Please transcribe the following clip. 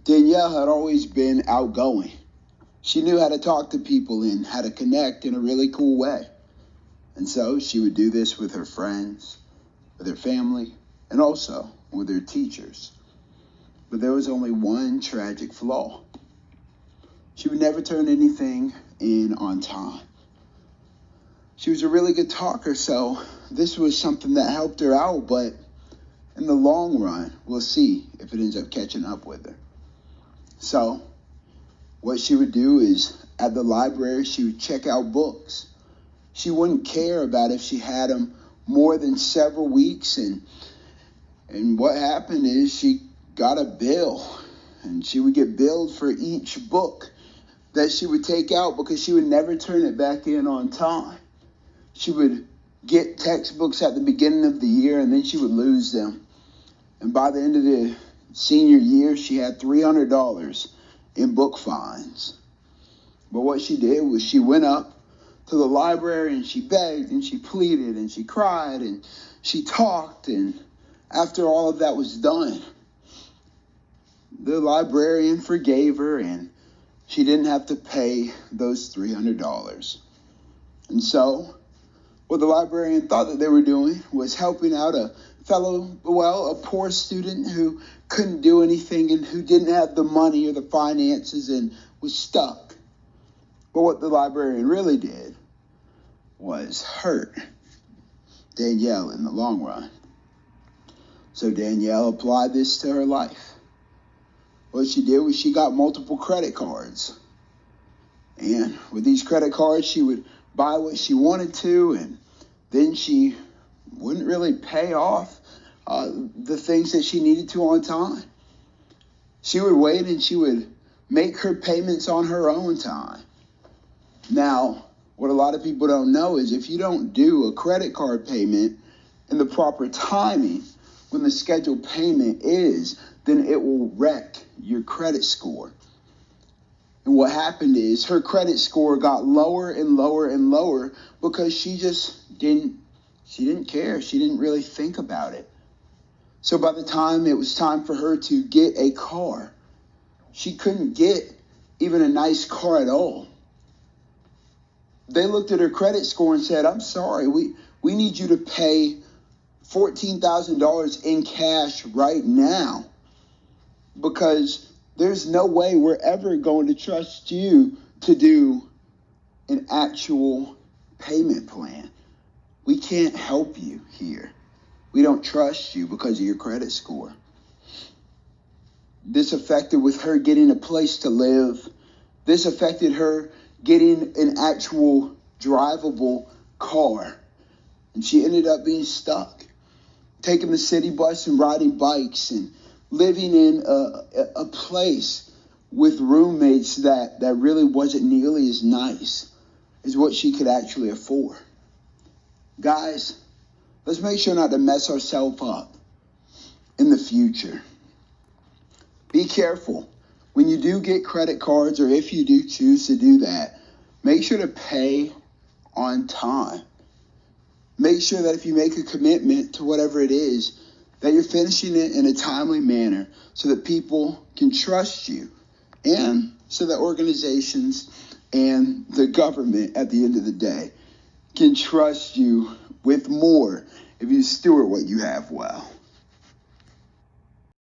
Danielle had always been outgoing. She knew how to talk to people and how to connect in a really cool way. And so she would do this with her friends, with her family, and also with her teachers. But there was only one tragic flaw. She would never turn anything in on time. She was a really good talker, so this was something that helped her out, but in the long run, we'll see if it ends up catching up with her. So what she would do is at the library, she would check out books. She wouldn't care about if she had them more than several weeks. And what happened is she got a bill, and she would get billed for each book that she would take out because she would never turn it back in on time. She would get textbooks at the beginning of the year, and then she would lose them. And by the end of the senior year, she had $300 in book fines. But what she did was she went up to the library and she begged and she pleaded and she cried and she talked. And after all of that was done, the librarian forgave her and she didn't have to pay those $300. And so what the librarian thought that they were doing was helping out a poor student who couldn't do anything and who didn't have the money or the finances and was stuck. But what the librarian really did was hurt Danielle in the long run. So Danielle applied this to her life. What she did was she got multiple credit cards. And with these credit cards, she would buy what she wanted to, and then she wouldn't really pay off the things that she needed to on time. She would wait and she would make her payments on her own time. Now, what a lot of people don't know is if you don't do a credit card payment in the proper timing when the scheduled payment is, then it will wreck your credit score. And what happened is her credit score got lower and lower and lower because she didn't care. She didn't really think about it. So by the time it was time for her to get a car, she couldn't get even a nice car at all. They looked at her credit score and said, "I'm sorry, we need you to pay $14,000 in cash right now because there's no way we're ever going to trust you to do an actual payment plan. We can't help you here. We don't trust you because of your credit score." This affected with her getting a place to live. This affected her getting an actual drivable car. And she ended up being stuck, taking the city bus and riding bikes and living in a place with roommates that really wasn't nearly as nice as what she could actually afford. Guys, let's make sure not to mess ourselves up in the future. Be careful. When you do get credit cards, or if you do choose to do that, make sure to pay on time. Make sure that if you make a commitment to whatever it is, that you're finishing it in a timely manner so that people can trust you and so that organizations and the government at the end of the day can trust you with more if you steward what you have well.